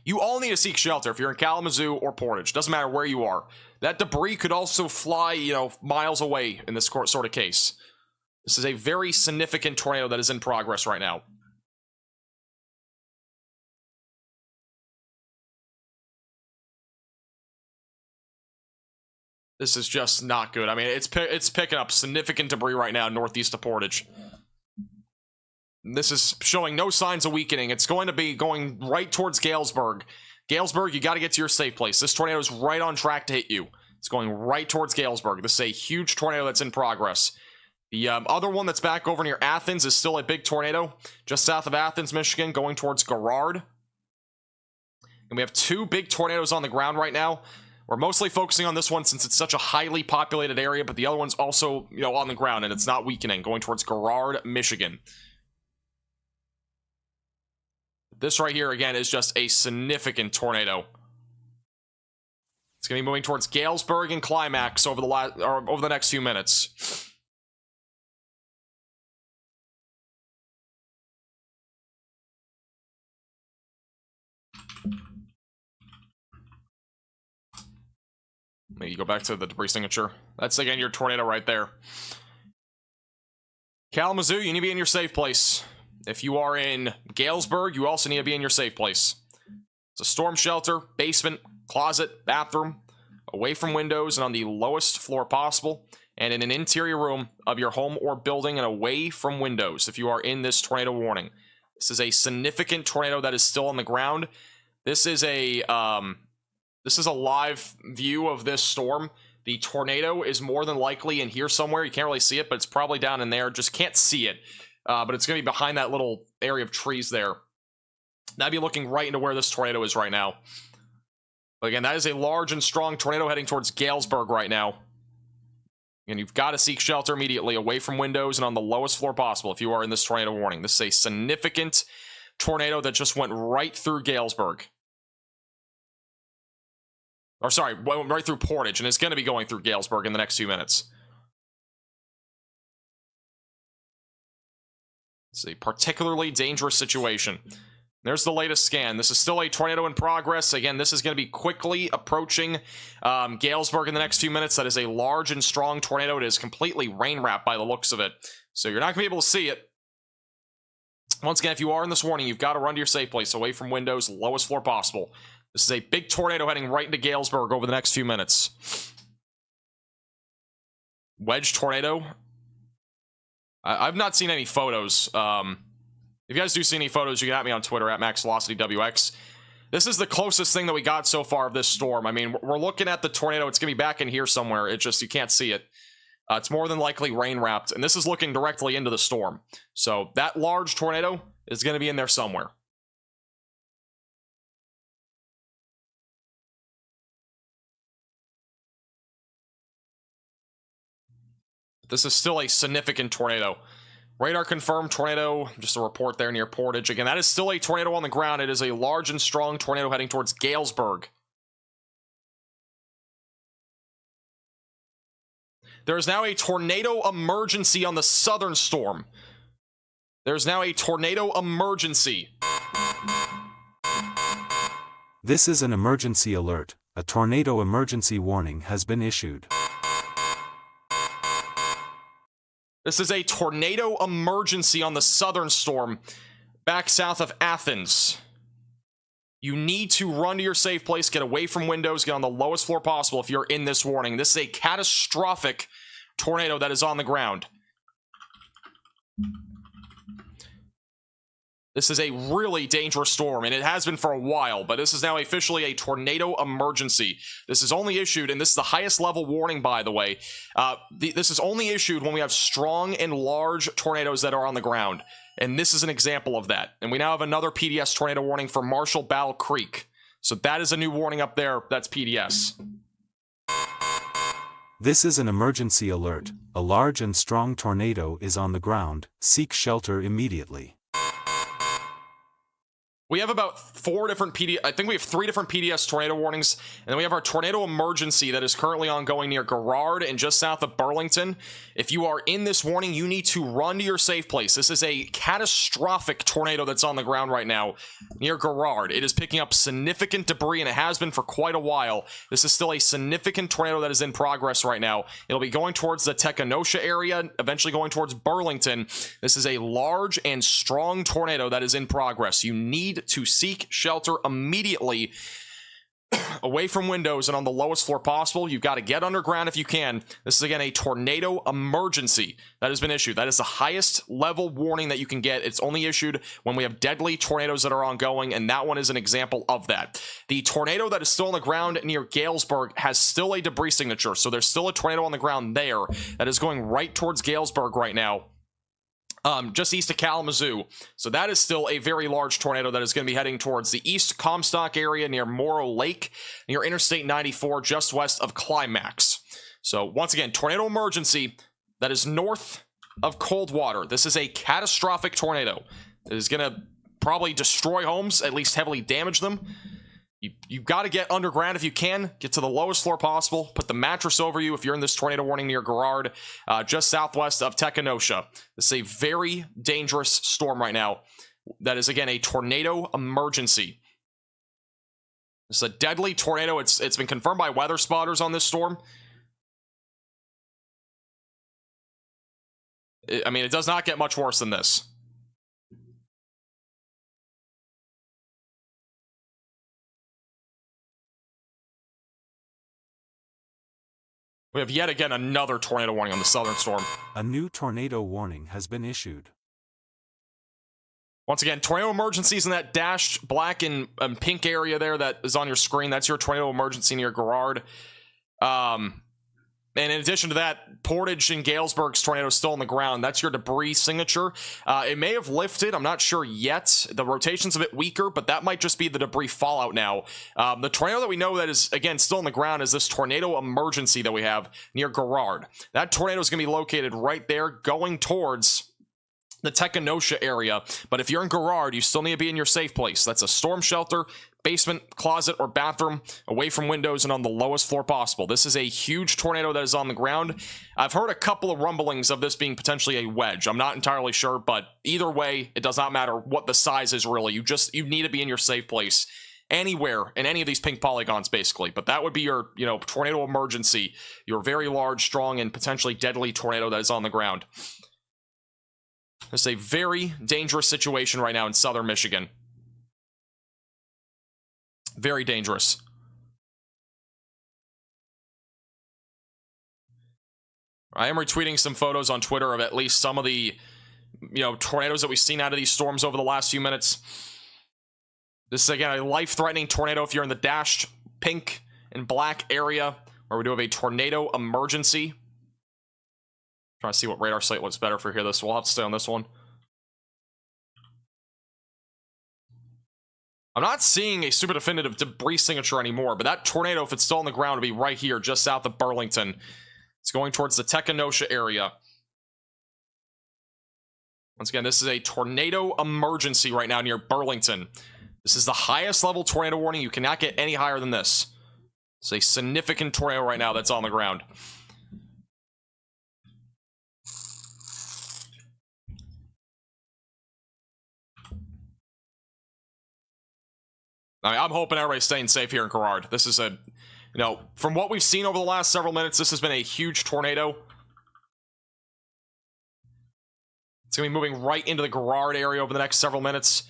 You all need to seek shelter if you're in Kalamazoo or Portage. Doesn't matter where you are. That debris could also fly, miles away in this sort of case. This is a very significant tornado that is in progress right now. This is just not good. I mean, it's picking up significant debris right now northeast of Portage. This is showing no signs of weakening. It's going to be going right towards Galesburg. Galesburg, you got to get to your safe place. This tornado is right on track to hit you. It's going right towards Galesburg. This is a huge tornado that's in progress. The other one that's back over near Athens is still a big tornado, just south of Athens, Michigan, going towards Garrard. And we have two big tornadoes on the ground right now. We're mostly focusing on this one since it's such a highly populated area, but the other one's also, on the ground, and it's not weakening, going towards Garrard, Michigan. This right here, again, is just a significant tornado. It's going to be moving towards Galesburg and Climax over the next few minutes. Maybe go back to the debris signature. That's, again, your tornado right there. Kalamazoo, you need to be in your safe place. If you are in Galesburg, you also need to be in your safe place. It's a storm shelter, basement, closet, bathroom, away from windows and on the lowest floor possible, and in an interior room of your home or building and away from windows if you are in this tornado warning. This is a significant tornado that is still on the ground. This is a live view of this storm. The tornado is more than likely in here somewhere. You can't really see it, but it's probably down in there. Just can't see it. But it's going to be behind that little area of trees there. That'd be looking right into where this tornado is right now. But again, that is a large and strong tornado heading towards Galesburg right now. And you've got to seek shelter immediately away from windows and on the lowest floor possible if you are in this tornado warning. This is a significant tornado that just went right through Galesburg. Or sorry, went right through Portage, and it's going to be going through Galesburg in the next few minutes. It's a particularly dangerous situation. There's the latest scan. This is still a tornado in progress. Again, this is going to be quickly approaching Galesburg in the next few minutes. That is a large and strong tornado. It is completely rain-wrapped by the looks of it. So you're not going to be able to see it. Once again, if you are in this warning, you've got to run to your safe place, away from windows, lowest floor possible. This is a big tornado heading right into Galesburg over the next few minutes. Wedge tornado. I've not seen any photos. If you guys do see any photos, you can at me on Twitter, at MaxVelocityWX. This is the closest thing that we got so far of this storm. I mean, we're looking at the tornado. It's going to be back in here somewhere. It just, you can't see it. It's more than likely rain-wrapped, and this is looking directly into the storm. So that large tornado is going to be in there somewhere. This is still a significant tornado. Radar confirmed tornado, just a report there near Portage. Again, that is still a tornado on the ground. It is a large and strong tornado heading towards Galesburg. There is now a tornado emergency on the southern storm. There's now a tornado emergency. This is an emergency alert. A tornado emergency warning has been issued. This is a tornado emergency on the southern storm, back south of Athens. You need to run to your safe place, get away from windows, get on the lowest floor possible if you're in this warning. This is a catastrophic tornado that is on the ground. This is a really dangerous storm, and it has been for a while, but this is now officially a tornado emergency. This is only issued, and this is the highest level warning, by the way. This is only issued when we have strong and large tornadoes that are on the ground, and this is an example of that. And we now have another PDS tornado warning for Marshall Battle Creek. So that is a new warning up there. That's PDS. This is an emergency alert. A large and strong tornado is on the ground. Seek shelter immediately. We have about 4 different I think we have 3 different PDS tornado warnings, and then we have our tornado emergency that is currently ongoing near Garrard and just south of Burlilngton. If you are in this warning, you need to run to your safe place. This is a catastrophic tornado that's on the ground right now near Garrard. It is picking up significant debris, and it has been for quite a while. This is still a significant tornado that is in progress right now. It'll be going towards the Tekonsha area, eventually going towards Burlilngton. This is a large and strong tornado that is in progress. You need to seek shelter immediately away from windows and on the lowest floor possible. You've got to get underground if you can. This is, again, a tornado emergency that has been issued. That is the highest level warning that you can get. It's only issued when we have deadly tornadoes that are ongoing, and that one is an example of that. The tornado that is still on the ground near Galesburg has still a debris signature, so there's still a tornado on the ground there that is going right towards Galesburg right now. Just east of Kalamazoo. So that is still a very large tornado that is going to be heading towards the east Comstock area near Morrow Lake, near Interstate 94, just west of Climax. So once again, tornado emergency that is north of Coldwater. This is a catastrophic tornado. It is going to probably destroy homes, at least heavily damage them. You've got to get underground if you can. Get to the lowest floor possible. Put the mattress over you if you're in this tornado warning near Garrard, just southwest of Tekonsha. This is a very dangerous storm right now. That is, again, a tornado emergency. This is a deadly tornado. It's been confirmed by weather spotters on this storm. I mean, it does not get much worse than this. We have yet again another tornado warning on the southern storm. A new tornado warning has been issued. Once again, tornado emergencies in that dashed black and pink area there that is on your screen. That's your tornado emergency near Garrard. And in addition to that, Portage and Galesburg's tornado is still on the ground. That's your debris signature. It may have lifted. I'm not sure yet. The rotation's a bit weaker, but that might just be the debris fallout now. The tornado that we know that is, again, still on the ground is this tornado emergency that we have near Garrard. That tornado is going to be located right there going towards the Tekonsha area. But if you're in Garrard, you still need to be in your safe place. That's a storm shelter, basement, closet, or bathroom, away from windows and on the lowest floor possible. This is a huge tornado that is on the ground. I've heard a couple of rumblings of this being potentially a wedge. I'm not entirely sure, but either way, it does not matter what the size is really. You need to be in your safe place anywhere in any of these pink polygons, basically. But that would be your, tornado emergency, your very large, strong, and potentially deadly tornado that is on the ground. It's a very dangerous situation right now in southern Michigan. Very dangerous. I am retweeting some photos on Twitter of at least some of the, tornadoes that we've seen out of these storms over the last few minutes. This is, again, a life-threatening tornado if you're in the dashed pink and black area where we do have a tornado emergency. Trying to see what radar site looks better for here. We'll have to stay on this one. I'm not seeing a super definitive debris signature anymore, but that tornado, if it's still on the ground, will be right here, just south of Burlilngton. It's going towards the Tekonsha area. Once again, this is a tornado emergency right now near Burlilngton. This is the highest level tornado warning. You cannot get any higher than this. It's a significant tornado right now that's on the ground. I'm hoping everybody's staying safe here in Garrard. This is from what we've seen over the last several minutes, this has been a huge tornado. It's going to be moving right into the Garrard area over the next several minutes,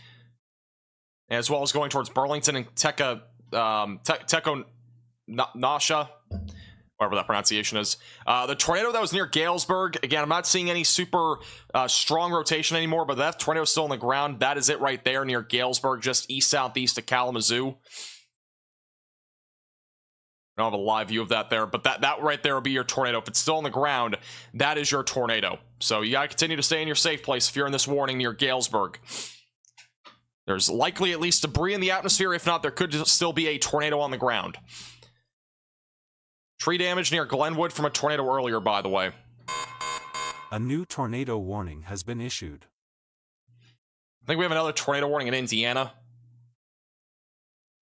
as well as going towards Burlilngton and Tekonsha, whatever that pronunciation is. The tornado that was near Galesburg, again, I'm not seeing any super strong rotation anymore, but that tornado is still on the ground. That is it right there near Galesburg, just east-southeast of Kalamazoo. I don't have a live view of that there, but that right there will be your tornado. If it's still on the ground, that is your tornado. So you got to continue to stay in your safe place if you're in this warning near Galesburg. There's likely at least debris in the atmosphere. If not, there could still be a tornado on the ground. Tree damage near Glenwood from a tornado earlier, by the way. A new tornado warning has been issued. I think we have another tornado warning in Indiana.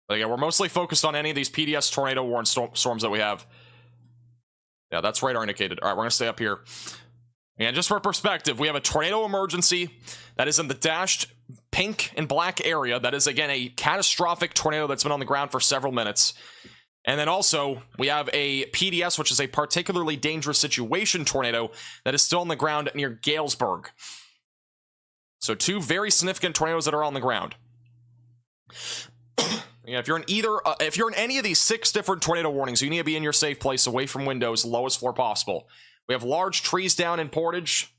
But again, we're mostly focused on any of these PDS tornado warning storms that we have. Yeah, that's radar indicated. All right, we're going to stay up here. And just for perspective, we have a tornado emergency that is in the dashed pink and black area. That is, again, a catastrophic tornado that's been on the ground for several minutes. And then also, we have a PDS, which is a particularly dangerous situation tornado that is still on the ground near Galesburg. So 2 very significant tornadoes that are on the ground. Yeah, if you're in any of these 6 different tornado warnings, you need to be in your safe place, away from windows, lowest floor possible. We have large trees down in Portage,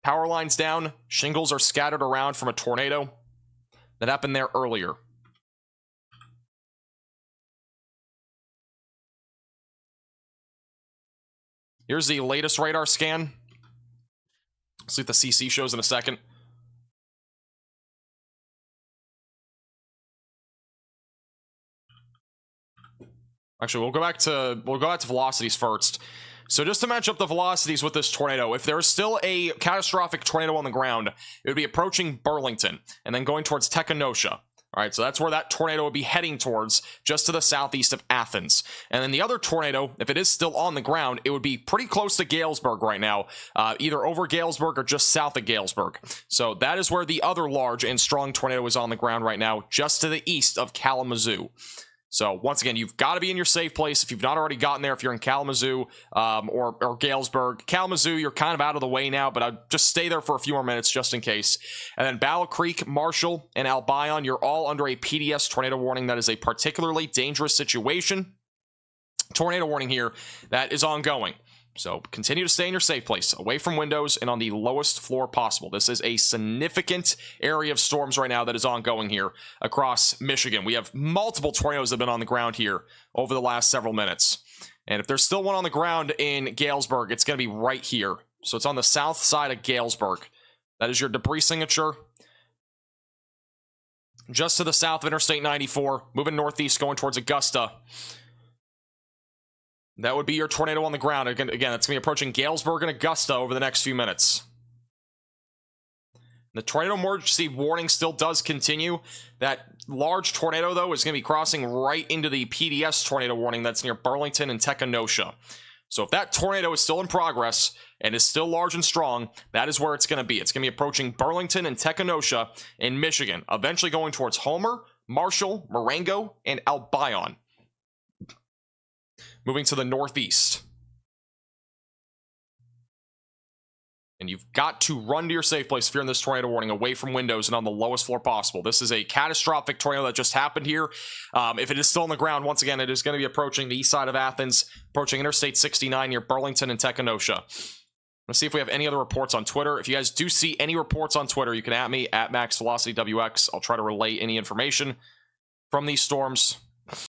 power lines down, shingles are scattered around from a tornado that happened there earlier. Here's the latest radar scan. See what the CC shows in a second. Actually, we'll go back to velocities first. So just to match up the velocities with this tornado, if there's still a catastrophic tornado on the ground, it would be approaching Burlilngton and then going towards Tekonsha. All right, so that's where that tornado would be heading towards, just to the southeast of Athens. And then the other tornado, if it is still on the ground, it would be pretty close to Galesburg right now, either over Galesburg or just south of Galesburg. So that is where the other large and strong tornado is on the ground right now, just to the east of Kalamazoo. So once again, you've got to be in your safe place if you've not already gotten there. If you're in Kalamazoo or Galesburg, Kalamazoo, you're kind of out of the way now, but I'll just stay there for a few more minutes just in case. And then Battle Creek, Marshall, and Albion, you're all under a PDS tornado warning. That is a particularly dangerous situation. Tornado warning here that is ongoing. So continue to stay in your safe place, away from windows and on the lowest floor possible. This is a significant area of storms right now that is ongoing here across Michigan. We have multiple tornadoes that have been on the ground here over the last several minutes. And if there's still one on the ground in Galesburg, it's going to be right here. So it's on the south side of Galesburg. That is your debris signature. Just to the south of Interstate 94, moving northeast, going towards Augusta. That would be your tornado on the ground. Again, it's going to be approaching Galesburg and Augusta over the next few minutes. The tornado emergency warning still does continue. That large tornado, though, is going to be crossing right into the PDS tornado warning that's near Burlilngton and Tekonsha. So if that tornado is still in progress and is still large and strong, that is where it's going to be. It's going to be approaching Burlilngton and Tekonsha in Michigan, eventually going towards Homer, Marshall, Marengo, and Albion. Moving to the northeast. And you've got to run to your safe place if you're in this tornado warning, away from windows and on the lowest floor possible. This is a catastrophic tornado that just happened here. If it is still on the ground, once again, it is going to be approaching the east side of Athens, approaching Interstate 69 near Burlilngton and Tekonsha. Let's see if we have any other reports on Twitter. If you guys do see any reports on Twitter, you can at me, at MaxVelocityWX. I'll try to relay any information from these storms